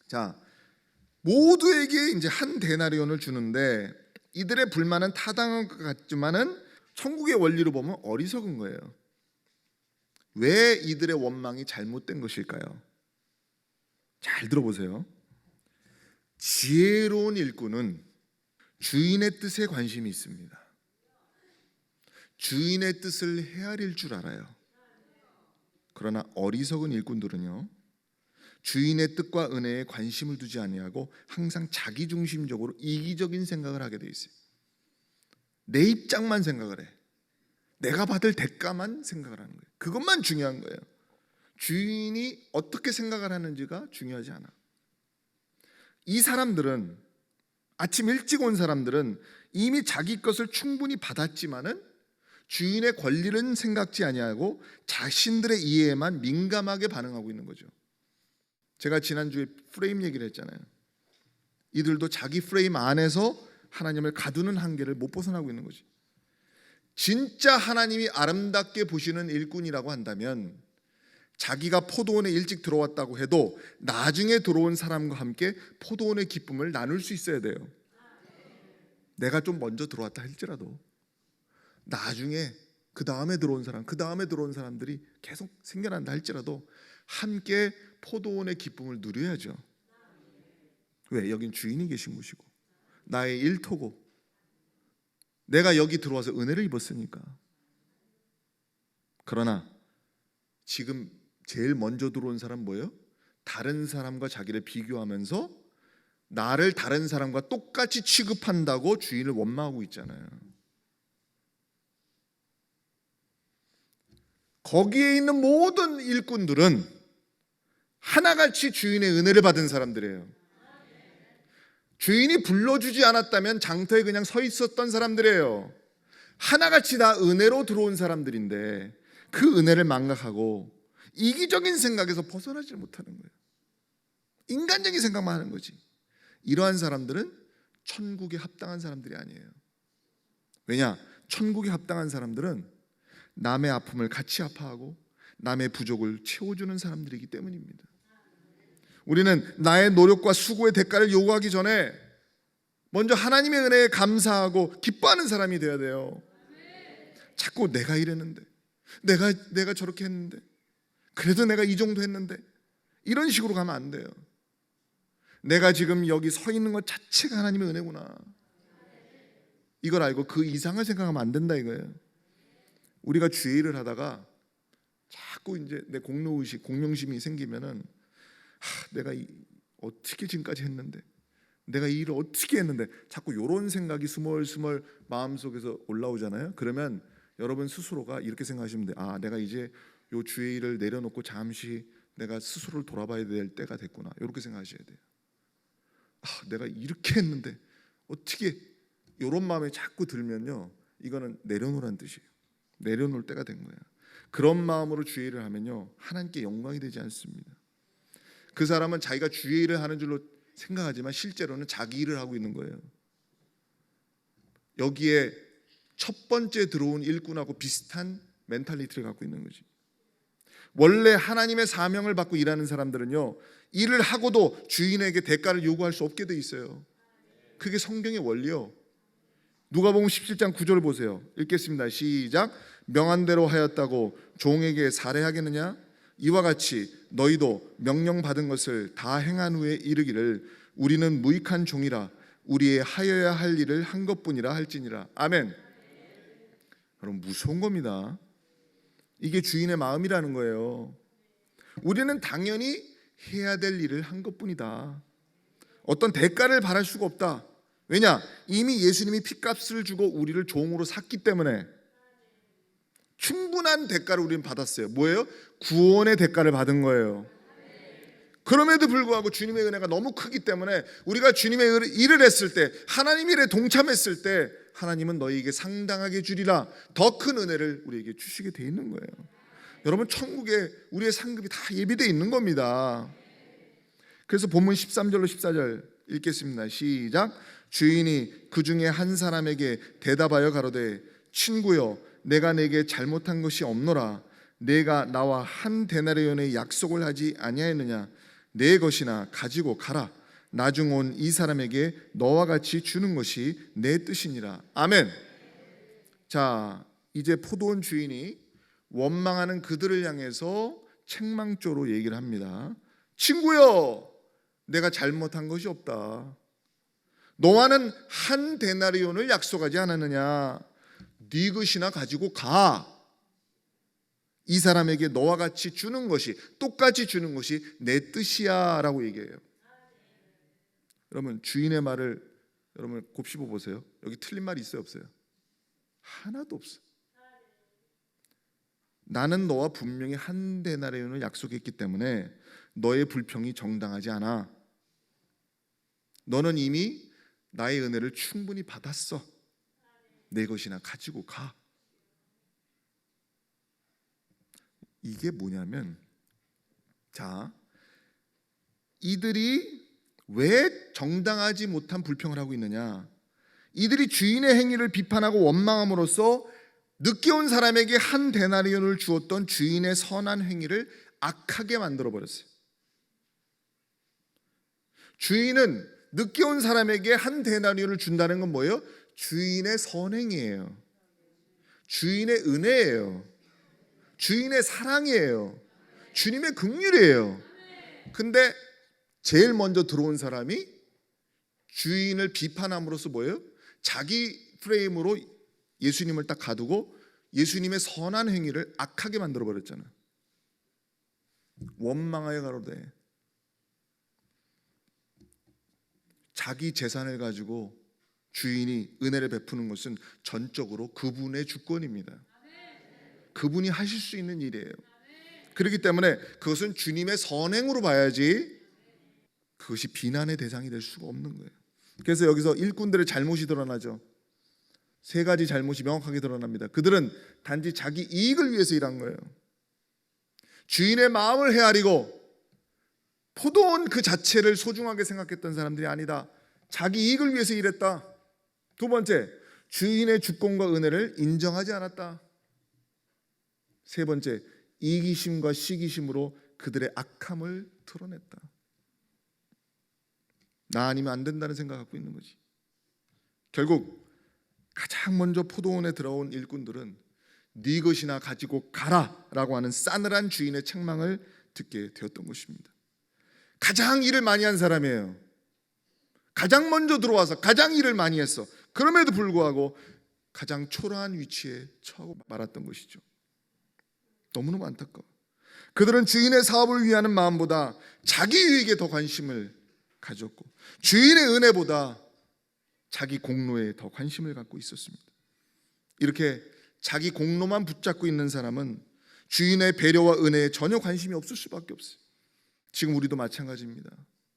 Speaker 1: 자, 모두에게 이제 한 데나리온을 주는데 이들의 불만은 타당한 것 같지만은 천국의 원리로 보면 어리석은 거예요. 왜 이들의 원망이 잘못된 것일까요? 잘 들어보세요. 지혜로운 일꾼은 주인의 뜻에 관심이 있습니다. 주인의 뜻을 헤아릴 줄 알아요. 그러나 어리석은 일꾼들은요 주인의 뜻과 은혜에 관심을 두지 아니하고 항상 자기중심적으로 이기적인 생각을 하게 돼 있어요. 내 입장만 생각을 해. 내가 받을 대가만 생각을 하는 거예요. 그것만 중요한 거예요. 주인이 어떻게 생각을 하는지가 중요하지 않아. 이 사람들은 아침 일찍 온 사람들은 이미 자기 것을 충분히 받았지만은 주인의 권리는 생각지 아니하고 자신들의 이해에만 민감하게 반응하고 있는 거죠. 제가 지난주에 프레임 얘기를 했잖아요. 이들도 자기 프레임 안에서 하나님을 가두는 한계를 못 벗어나고 있는 거지. 진짜 하나님이 아름답게 보시는 일꾼이라고 한다면 자기가 포도원에 일찍 들어왔다고 해도 나중에 들어온 사람과 함께 포도원의 기쁨을 나눌 수 있어야 돼요. 내가 좀 먼저 들어왔다 할지라도 나중에 그 다음에 들어온 사람, 그 다음에 들어온 사람들이 계속 생겨난다 할지라도 함께 포도원의 기쁨을 누려야죠. 왜? 여긴 주인이 계신 곳이고 나의 일터고 내가 여기 들어와서 은혜를 입었으니까. 그러나 지금 제일 먼저 들어온 사람 뭐예요? 다른 사람과 자기를 비교하면서 나를 다른 사람과 똑같이 취급한다고 주인을 원망하고 있잖아요. 거기에 있는 모든 일꾼들은 하나같이 주인의 은혜를 받은 사람들이에요. 주인이 불러주지 않았다면 장터에 그냥 서 있었던 사람들이에요. 하나같이 다 은혜로 들어온 사람들인데 그 은혜를 망각하고 이기적인 생각에서 벗어나지 못하는 거예요. 인간적인 생각만 하는 거지. 이러한 사람들은 천국에 합당한 사람들이 아니에요. 왜냐? 천국에 합당한 사람들은 남의 아픔을 같이 아파하고 남의 부족을 채워주는 사람들이기 때문입니다. 우리는 나의 노력과 수고의 대가를 요구하기 전에 먼저 하나님의 은혜에 감사하고 기뻐하는 사람이 되어야 돼요. 자꾸 내가 이랬는데, 내가 저렇게 했는데, 그래도 내가 이 정도 했는데, 이런 식으로 가면 안 돼요. 내가 지금 여기 서 있는 것 자체가 하나님의 은혜구나. 이걸 알고 그 이상을 생각하면 안 된다 이거예요. 우리가 주의 일을 하다가 자꾸 이제 내 공로의식, 공명심이 생기면은 내가 어떻게 지금까지 했는데, 내가 이 일을 어떻게 했는데, 자꾸 이런 생각이 스멀스멀 마음속에서 올라오잖아요. 그러면 여러분 스스로가 이렇게 생각하시면 돼요. 내가 이제 요 주의 일을 내려놓고 잠시 내가 스스로를 돌아봐야 될 때가 됐구나. 이렇게 생각하셔야 돼요. 내가 이렇게 했는데 어떻게, 이런 마음이 자꾸 들면요, 이거는 내려놓으라는 뜻이에요. 내려놓을 때가 된 거예요. 그런 마음으로 주의 일을 하면요, 하나님께 영광이 되지 않습니다. 그 사람은 자기가 주의 일을 하는 줄로 생각하지만 실제로는 자기 일을 하고 있는 거예요. 여기에 첫 번째 들어온 일꾼하고 비슷한 멘탈리티를 갖고 있는 거지. 원래 하나님의 사명을 받고 일하는 사람들은요, 일을 하고도 주인에게 대가를 요구할 수 없게 돼 있어요. 그게 성경의 원리요. 누가복음 17장 9절을 보세요. 읽겠습니다. 시작. 명한 대로 하였다고 종에게 살해하겠느냐? 이와 같이 너희도 명령받은 것을 다 행한 후에 이르기를 우리는 무익한 종이라 우리의 하여야 할 일을 한 것뿐이라 할지니라. 아멘. 여러분, 무서운 겁니다. 이게 주인의 마음이라는 거예요. 우리는 당연히 해야 될 일을 한 것뿐이다. 어떤 대가를 바랄 수가 없다. 왜냐? 이미 예수님이 핏값을 주고 우리를 종으로 샀기 때문에 충분한 대가를 우리는 받았어요. 뭐예요? 구원의 대가를 받은 거예요. 그럼에도 불구하고 주님의 은혜가 너무 크기 때문에 우리가 주님의 일을 했을 때, 하나님 일에 동참했을 때 하나님은 너희에게 상당하게 주리라, 더 큰 은혜를 우리에게 주시게 돼 있는 거예요. 여러분, 천국에 우리의 상급이 다 예비되어 있는 겁니다. 그래서 본문 13절로 14절 읽겠습니다. 시작. 주인이 그 중에 한 사람에게 대답하여 가로되 친구여, 내가 내게 잘못한 것이 없노라. 내가 나와 한 데나리온의 약속을 하지 아니하였느냐? 내 것이나 가지고 가라. 나중 온 이 사람에게 너와 같이 주는 것이 내 뜻이니라. 아멘. 자, 이제 포도원 주인이 원망하는 그들을 향해서 책망조로 얘기를 합니다. 친구여, 내가 잘못한 것이 없다. 너와는 한 데나리온을 약속하지 않았느냐? 네 것이나 가지고 가. 이 사람에게 너와 같이 주는 것이, 똑같이 주는 것이 내 뜻이야 라고 얘기해요. 여러분, 주인의 말을 여러분 곱씹어 보세요. 여기 틀린 말이 있어요, 없어요? 하나도 없어요. 나는 너와 분명히 한 데나리온을 약속했기 때문에 너의 불평이 정당하지 않아. 너는 이미 나의 은혜를 충분히 받았어. 내 것이나 가지고 가. 이게 뭐냐면, 자, 이들이 왜 정당하지 못한 불평을 하고 있느냐? 이들이 주인의 행위를 비판하고 원망함으로써 늦게 온 사람에게 한 데나리온을 주었던 주인의 선한 행위를 악하게 만들어 버렸어요. 주인은 늦게 온 사람에게 한 데나리온을 준다는 건 뭐예요? 주인의 선행이에요. 주인의 은혜예요. 주인의 사랑이에요. 주님의 긍휼이에요. 근데 제일 먼저 들어온 사람이 주인을 비판함으로써 뭐예요? 자기 프레임으로 예수님을 딱 가두고 예수님의 선한 행위를 악하게 만들어 버렸잖아요. 원망하여 가로되, 자기 재산을 가지고 주인이 은혜를 베푸는 것은 전적으로 그분의 주권입니다. 그분이 하실 수 있는 일이에요. 그렇기 때문에 그것은 주님의 선행으로 봐야지 그것이 비난의 대상이 될 수가 없는 거예요. 그래서 여기서 일꾼들의 잘못이 드러나죠. 세 가지 잘못이 명확하게 드러납니다. 그들은 단지 자기 이익을 위해서 일한 거예요. 주인의 마음을 헤아리고 포도원 그 자체를 소중하게 생각했던 사람들이 아니다. 자기 이익을 위해서 일했다. 두 번째, 주인의 주권과 은혜를 인정하지 않았다. 세 번째, 이기심과 시기심으로 그들의 악함을 드러냈다. 나 아니면 안 된다는 생각 갖고 있는 거지. 결국 가장 먼저 포도원에 들어온 일꾼들은 네 것이나 가지고 가라라고 하는 싸늘한 주인의 책망을 듣게 되었던 것입니다. 가장 일을 많이 한 사람이에요. 가장 먼저 들어와서 가장 일을 많이 했어. 그럼에도 불구하고 가장 초라한 위치에 처하고 말았던 것이죠. 너무너무 안타까워. 그들은 주인의 사업을 위하는 마음보다 자기 유익에 더 관심을 가졌고 주인의 은혜보다 자기 공로에 더 관심을 갖고 있었습니다. 이렇게 자기 공로만 붙잡고 있는 사람은 주인의 배려와 은혜에 전혀 관심이 없을 수밖에 없어요. 지금 우리도 마찬가지입니다.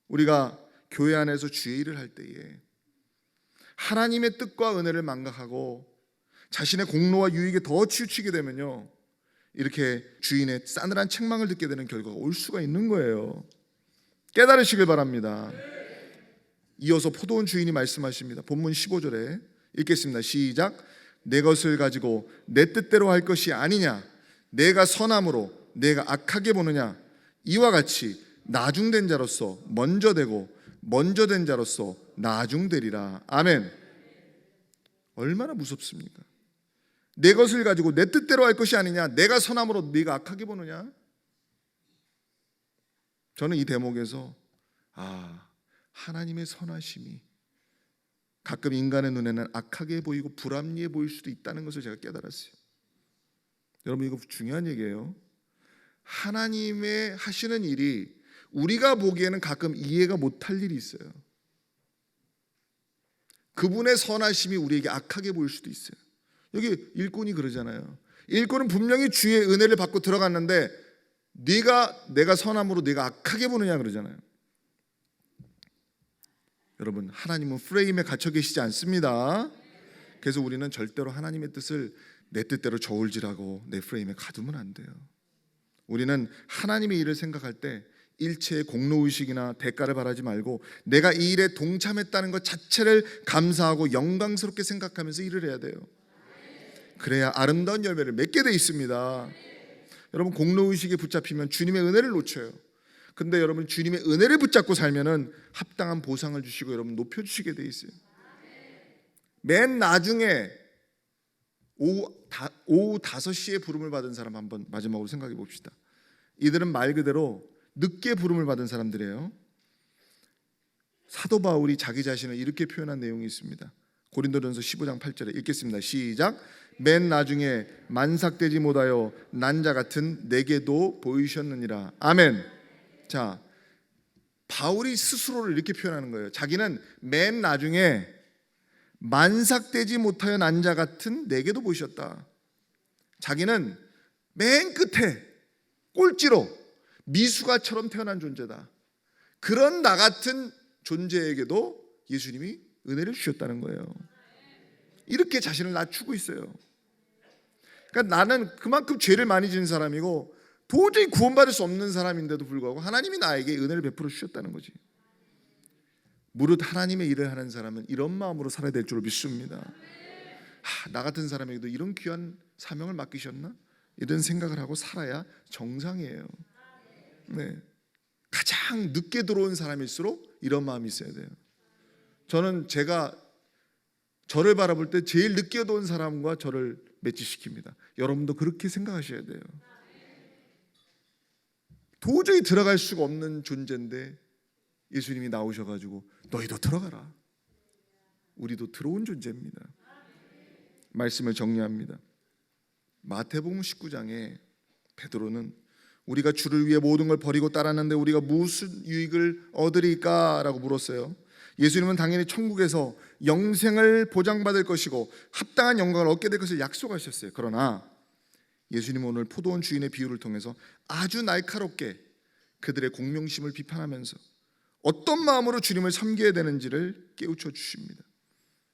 Speaker 1: 우리가 교회 안에서 주의 일을 할 때에 하나님의 뜻과 은혜를 망각하고 자신의 공로와 유익에 더 치우치게 되면요, 이렇게 주인의 싸늘한 책망을 듣게 되는 결과가 올 수가 있는 거예요. 깨달으시길 바랍니다. 이어서 포도원 주인이 말씀하십니다. 본문 15절에 읽겠습니다. 시작. 내 것을 가지고 내 뜻대로 할 것이 아니냐, 내가 선함으로 내가 악하게 보느냐. 이와 같이 나중된 자로서 먼저 되고 먼저 된 자로서 나중되리라. 아멘. 얼마나 무섭습니까? 내 것을 가지고 내 뜻대로 할 것이 아니냐, 내가 선함으로 네가 악하게 보느냐. 저는 이 대목에서 하나님의 선하심이 가끔 인간의 눈에는 악하게 보이고 불합리해 보일 수도 있다는 것을 제가 깨달았어요. 여러분, 이거 중요한 얘기예요. 하나님의 하시는 일이 우리가 보기에는 가끔 이해가 못할 일이 있어요. 그분의 선하심이 우리에게 악하게 보일 수도 있어요. 여기 일꾼이 그러잖아요. 일꾼은 분명히 주의 은혜를 받고 들어갔는데 내가 선함으로 네가 악하게 보느냐 그러잖아요. 여러분, 하나님은 프레임에 갇혀 계시지 않습니다. 그래서 우리는 절대로 하나님의 뜻을 내 뜻대로 저울질하고 내 프레임에 가두면 안 돼요. 우리는 하나님의 일을 생각할 때 일체의 공로의식이나 대가를 바라지 말고 내가 이 일에 동참했다는 것 자체를 감사하고 영광스럽게 생각하면서 일을 해야 돼요. 그래야 아름다운 열매를 맺게 돼 있습니다. 여러분, 공로의식에 붙잡히면 주님의 은혜를 놓쳐요. 근데 여러분, 주님의 은혜를 붙잡고 살면은 합당한 보상을 주시고 여러분 높여주시게 돼 있어요. 맨 나중에 오후 5시에 부름을 받은 사람 한번 마지막으로 생각해 봅시다. 이들은 말 그대로 늦게 부름을 받은 사람들이에요. 사도 바울이 자기 자신을 이렇게 표현한 내용이 있습니다. 고린도전서 15장 8절에 읽겠습니다. 시작. 맨 나중에 만삭되지 못하여 난 자 같은 내게도 보이셨느니라. 아멘. 자, 바울이 스스로를 이렇게 표현하는 거예요. 자기는 맨 나중에 만삭되지 못하여 난 자 같은 내게도 보이셨다. 자기는 맨 끝에 꼴찌로 미숙아처럼 태어난 존재다. 그런 나 같은 존재에게도 예수님이 은혜를 주셨다는 거예요. 이렇게 자신을 낮추고 있어요. 그러니까 나는 그만큼 죄를 많이 지은 사람이고 도저히 구원받을 수 없는 사람인데도 불구하고 하나님이 나에게 은혜를 베풀어 주셨다는 거지. 무릇 하나님의 일을 하는 사람은 이런 마음으로 살아야 될 줄 믿습니다. 나 같은 사람에게도 이런 귀한 사명을 맡기셨나? 이런 생각을 하고 살아야 정상이에요. 네. 가장 늦게 들어온 사람일수록 이런 마음이 있어야 돼요. 저는 제가 저를 바라볼 때 제일 늦게 들어온 사람과 저를 매치시킵니다. 여러분도 그렇게 생각하셔야 돼요. 도저히 들어갈 수가 없는 존재인데 예수님이 나오셔가지고 너희도 들어가라. 우리도 들어온 존재입니다. 말씀을 정리합니다. 마태복음 19장에 베드로는 우리가 주를 위해 모든 걸 버리고 따랐는데 우리가 무슨 유익을 얻으리까? 라고 물었어요. 예수님은 당연히 천국에서 영생을 보장받을 것이고 합당한 영광을 얻게 될 것을 약속하셨어요. 그러나 예수님은 오늘 포도원 주인의 비유를 통해서 아주 날카롭게 그들의 공명심을 비판하면서 어떤 마음으로 주님을 섬겨야 되는지를 깨우쳐 주십니다.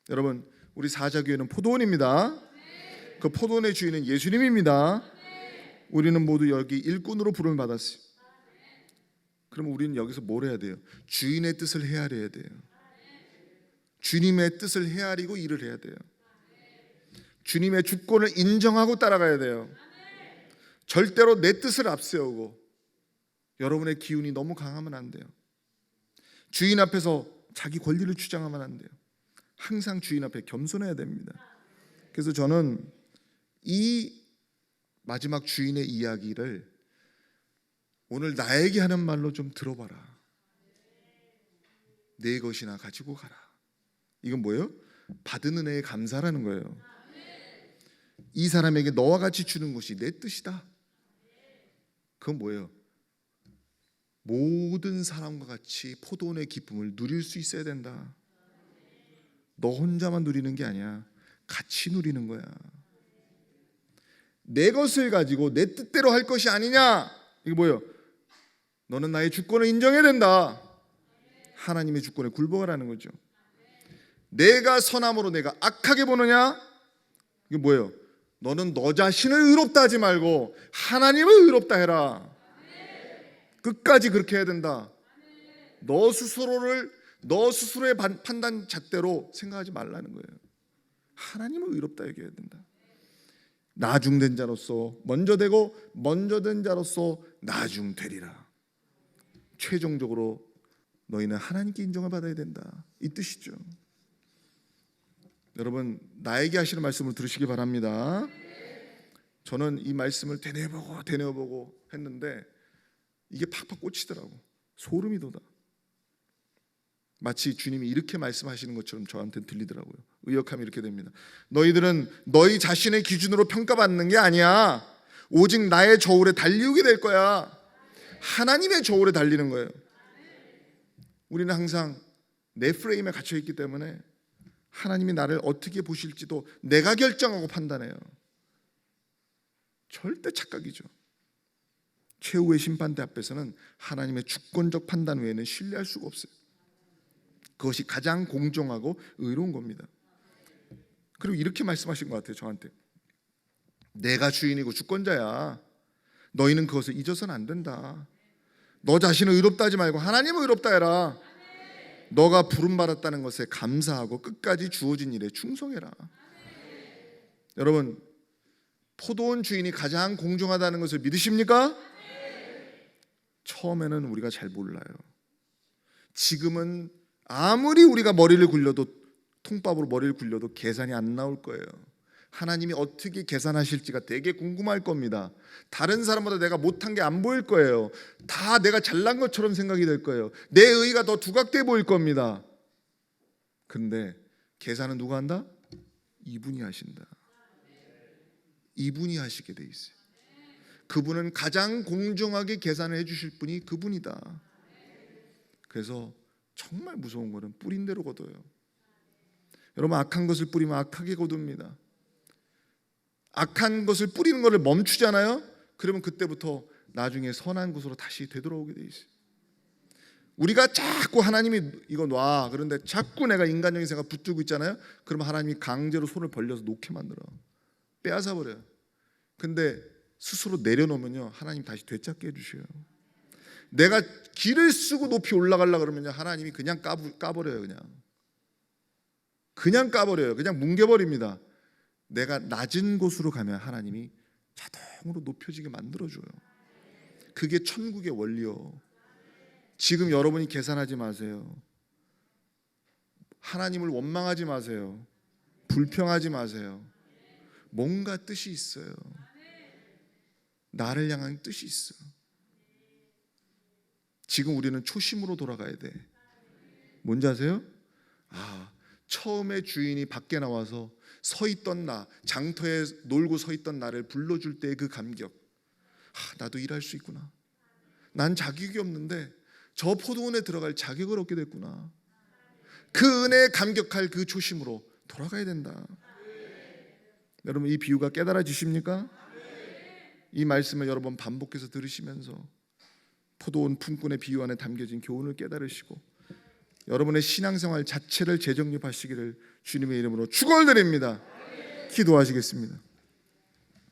Speaker 1: 여러분, 우리 사자교회는 포도원입니다. 그 포도원의 주인은 예수님입니다. 우리는 모두 여기 일꾼으로 부름을 받았어요. 그러면 우리는 여기서 뭘 해야 돼요? 주인의 뜻을 헤아려야 돼요. 주님의 뜻을 헤아리고 일을 해야 돼요. 주님의 주권을 인정하고 따라가야 돼요. 절대로 내 뜻을 앞세우고 여러분의 기운이 너무 강하면 안 돼요. 주인 앞에서 자기 권리를 주장하면 안 돼요. 항상 주인 앞에 겸손해야 됩니다. 그래서 저는 이 마지막 주인의 이야기를 오늘 나에게 하는 말로 좀 들어봐라. 내 것이나 가지고 가라. 이건 뭐예요? 받은 은혜에 감사라는 거예요. 이 사람에게 너와 같이 주는 것이 내 뜻이다. 그건 뭐예요? 모든 사람과 같이 포도원의 기쁨을 누릴 수 있어야 된다. 너 혼자만 누리는 게 아니야. 같이 누리는 거야. 내 것을 가지고 내 뜻대로 할 것이 아니냐. 이게 뭐예요? 너는 나의 주권을 인정해야 된다. 하나님의 주권에 굴복하라는 거죠. 내가 선함으로 내가 악하게 보느냐? 이게 뭐예요? 너는 너 자신을 의롭다 하지 말고 하나님을 의롭다 해라. 끝까지 그렇게 해야 된다. 너 스스로의 판단 잣대로 생각하지 말라는 거예요. 하나님을 의롭다 얘기해야 된다. 나중된 자로서 먼저 되고 먼저 된 자로서 나중되리라. 최종적으로 너희는 하나님께 인정을 받아야 된다. 이 뜻이죠. 여러분, 나에게 하시는 말씀을 들으시기 바랍니다. 저는 이 말씀을 되뇌어보고 했는데 이게 팍팍 꽂히더라고. 소름이 돋아. 마치 주님이 이렇게 말씀하시는 것처럼 저한테 들리더라고요. 의역하면 이렇게 됩니다. 너희들은 너희 자신의 기준으로 평가받는 게 아니야. 오직 나의 저울에 달리우게 될 거야. 하나님의 저울에 달리는 거예요. 우리는 항상 내 프레임에 갇혀 있기 때문에 하나님이 나를 어떻게 보실지도 내가 결정하고 판단해요. 절대 착각이죠. 최후의 심판대 앞에서는 하나님의 주권적 판단 외에는 신뢰할 수가 없어요. 그것이 가장 공정하고 의로운 겁니다. 그리고 이렇게 말씀하신 것 같아요. 저한테 내가 주인이고 주권자야. 너희는 그것을 잊어서는 안 된다. 너 자신을 의롭다 하지 말고 하나님을 의롭다 해라. 너가 부름받았다는 것에 감사하고 끝까지 주어진 일에 충성해라. 여러분, 포도원 주인이 가장 공정하다는 것을 믿으십니까? 처음에는 우리가 잘 몰라요. 지금은 아무리 우리가 머리를 굴려도, 통밥으로 머리를 굴려도 계산이 안 나올 거예요. 하나님이 어떻게 계산하실지가 되게 궁금할 겁니다. 다른 사람보다 내가 못한 게 안 보일 거예요. 다 내가 잘난 것처럼 생각이 될 거예요. 내 의의가 더 두각돼 보일 겁니다. 그런데 계산은 누가 한다? 이분이 하신다. 이분이 하시게 돼 있어요. 그분은 가장 공정하게 계산을 해주실 분이 그분이다. 그래서 정말 무서운 거는 뿌린 대로 거둬요. 여러분, 악한 것을 뿌리면 악하게 거둡니다. 악한 것을 뿌리는 것을 멈추잖아요. 그러면 그때부터 나중에 선한 것으로 다시 되돌아오게 돼 있어요. 우리가 자꾸 하나님이 이거 놔, 그런데 자꾸 내가 인간적인 생각 붙들고 있잖아요. 그러면 하나님이 강제로 손을 벌려서 놓게 만들어, 빼앗아 버려요. 근데 스스로 내려놓으면요, 하나님 다시 되찾게 해주셔요. 내가 길을 쓰고 높이 올라가려고 그러면요, 하나님이 그냥 까버려요. 그냥 까버려요. 그냥 뭉개버립니다. 내가 낮은 곳으로 가면 하나님이 자동으로 높여지게 만들어줘요. 그게 천국의 원리요. 지금 여러분이 계산하지 마세요. 하나님을 원망하지 마세요. 불평하지 마세요. 뭔가 뜻이 있어요. 나를 향한 뜻이 있어. 지금 우리는 초심으로 돌아가야 돼. 뭔지 아세요? 처음에 주인이 밖에 나와서 서 있던 나, 장터에 놀고 서 있던 나를 불러줄 때의 그 감격. 나도 일할 수 있구나. 난 자격이 없는데 저 포도원에 들어갈 자격을 얻게 됐구나. 그 은혜에 감격할 그 초심으로 돌아가야 된다. 여러분, 이 비유가 깨달아지십니까? 이 말씀을 여러 번 반복해서 들으시면서 포도원 품꾼의 비유 안에 담겨진 교훈을 깨달으시고 여러분의 신앙생활 자체를 재정립하시기를 주님의 이름으로 축원드립니다. 기도하시겠습니다.